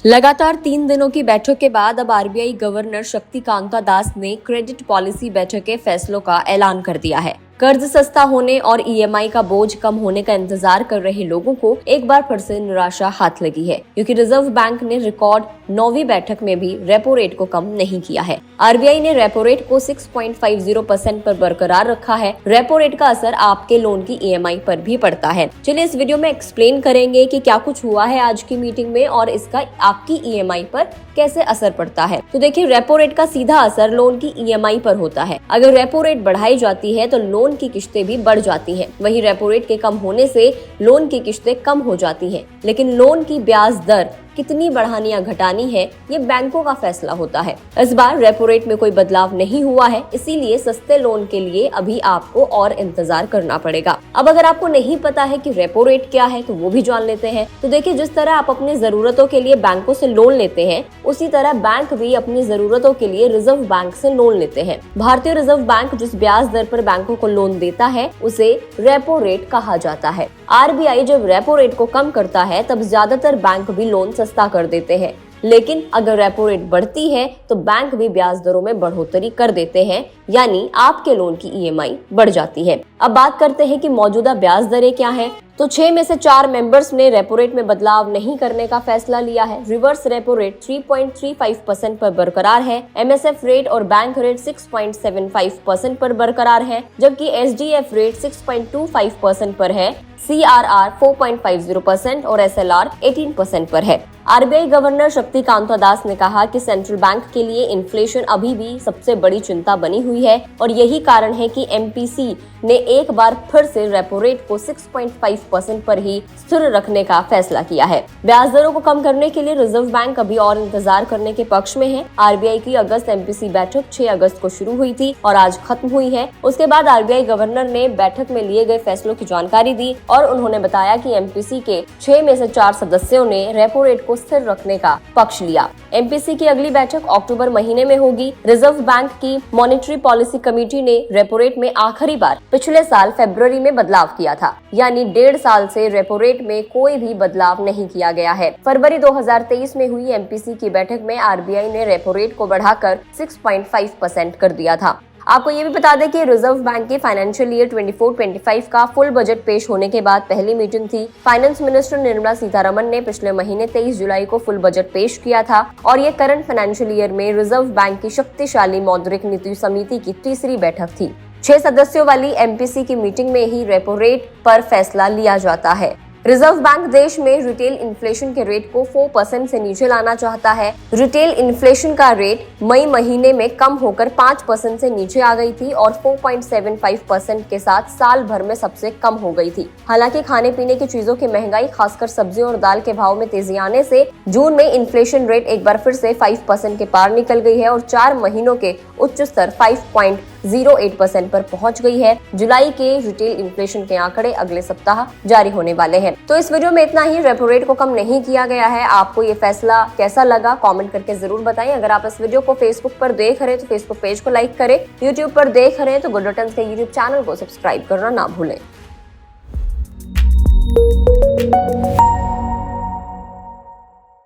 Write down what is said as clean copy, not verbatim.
लगातार 3 दिनों की बैठक के बाद अब आरबीआई गवर्नर शक्तिकांता दास ने क्रेडिट पॉलिसी बैठक के फैसलों का ऐलान कर दिया है। कर्ज सस्ता होने और ईएमआई का बोझ कम होने का इंतजार कर रहे लोगों को एक बार फिर से निराशा हाथ लगी है, क्योंकि रिजर्व बैंक ने रिकॉर्ड 9वीं बैठक में भी रेपो रेट को कम नहीं किया है। आरबीआई ने रेपो रेट को 6.50% पर बरकरार रखा है। रेपो रेट का असर आपके लोन की ईएमआई पर भी पड़ता है। चलिए इस वीडियो में एक्सप्लेन करेंगे कि क्या कुछ हुआ है आज की मीटिंग में और इसका आपकी ईएमआई पर कैसे असर पड़ता है। तो देखिए, रेपो रेट का सीधा असर लोन की ईएमआई पर होता है। अगर रेपो रेट बढ़ाई जाती है तो लोन की किश्तें भी बढ़ जाती हैं। वहीं रेपो रेट के कम होने से लोन की किश्तें कम हो जाती हैं। लेकिन लोन की ब्याज दर कितनी बढ़ानी या घटानी है, ये बैंकों का फैसला होता है। इस बार रेपो रेट में कोई बदलाव नहीं हुआ है, इसीलिए सस्ते लोन के लिए अभी आपको और इंतजार करना पड़ेगा। अब अगर आपको नहीं पता है कि रेपो रेट क्या है तो वो भी जान लेते हैं। तो देखिए, जिस तरह आप अपनी जरूरतों के लिए बैंकों से लोन लेते हैं, उसी तरह बैंक भी अपनी जरूरतों के लिए रिजर्व बैंक से लोन लेते हैं। भारतीय रिजर्व बैंक जिस ब्याज दर पर बैंकों को लोन देता है उसे रेपो रेट कहा जाता है। आरबीआई जब रेपो रेट को कम करता है तब ज्यादातर बैंक भी लोन सस्ता कर देते हैं। लेकिन अगर रेपो रेट बढ़ती है तो बैंक भी ब्याज दरों में बढ़ोतरी कर देते हैं, यानी आपके लोन की ईएमआई बढ़ जाती है। अब बात करते हैं कि मौजूदा ब्याज दरें क्या हैं। तो 6 में से 4 मेंबर्स ने रेपो रेट में बदलाव नहीं करने का फैसला लिया है। रिवर्स रेपो रेट 3.35% पर बरकरार है। एमएसएफ रेट और बैंक रेट 6.75% पर बरकरार है, जबकि एसडीएफ रेट 6.25% पर है। सीआरआर 4.50% और एसएलआर 18% पर है। आरबीआई गवर्नर शक्तिकांता दास ने कहा कि सेंट्रल बैंक के लिए इन्फ्लेशन अभी भी सबसे बड़ी चिंता बनी हुई है और यही कारण है कि एमपीसी ने एक बार फिर से रेपो रेट को 6.5% पर ही स्थिर रखने का फैसला किया है। ब्याज दरों को कम करने के लिए रिजर्व बैंक अभी और इंतजार करने के पक्ष में है। आरबीआई की अगस्त एमपीसी बैठक 6 अगस्त को शुरू हुई थी और आज खत्म हुई है। उसके बाद आरबीआई गवर्नर ने बैठक में लिए गए फैसलों की जानकारी दी और उन्होंने बताया कि एमपीसी के 6 में से 4 सदस्यों ने रेपो रेट को स्थिर रखने का पक्ष लिया। एमपीसी की अगली बैठक अक्टूबर महीने में होगी। रिजर्व बैंक की मॉनेटरी पॉलिसी कमेटी ने रेपो रेट में आखिरी बार पिछले साल फरवरी में बदलाव किया था, यानी 1.5 साल से रेपो रेट में कोई भी बदलाव नहीं किया गया है। फरवरी 2023 में हुई एमपीसी की बैठक में आरबीआई ने रेपो रेट को बढ़ाकर 6.5% कर दिया था। आपको ये भी बता दें कि रिजर्व बैंक के फाइनेंशियल ईयर 24-25 का फुल बजट पेश होने के बाद पहली मीटिंग थी। फाइनेंस मिनिस्टर निर्मला सीतारमण ने पिछले महीने 23 जुलाई को फुल बजट पेश किया था और ये करंट फाइनेंशियल ईयर में रिजर्व बैंक की शक्तिशाली मौद्रिक नीति समिति की तीसरी बैठक थी। 6 सदस्यों वाली एमपीसी की मीटिंग में ही रेपो रेट पर फैसला लिया जाता है। रिजर्व बैंक देश में रिटेल इन्फ्लेशन के रेट को 4% से नीचे लाना चाहता है। रिटेल इन्फ्लेशन का रेट मई महीने में कम होकर 5% से नीचे आ गई थी और 4.75% के साथ साल भर में सबसे कम हो गई थी। हालांकि खाने पीने की चीजों की महंगाई, खासकर सब्जियों और दाल के भाव में तेजी आने से जून में इन्फ्लेशन रेट एक बार फिर से 5% के पार निकल गई है और 4 महीनों के उच्च स्तर 5.08% पर पहुंच गई है। जुलाई के रिटेल इन्फ्लेशन के आंकड़े अगले सप्ताह जारी होने वाले हैं। तो इस वीडियो में इतना ही। रेपो रेट को कम नहीं किया गया है। आपको ये फैसला कैसा लगा कमेंट करके जरूर बताएं। अगर आप इस वीडियो को फेसबुक पर देख रहे हैं तो फेसबुक पेज को लाइक करें। यूट्यूब पर देख रहे हैं तो गुड रिटर्न्स के यूट्यूब चैनल को सब्सक्राइब करना ना भूलें।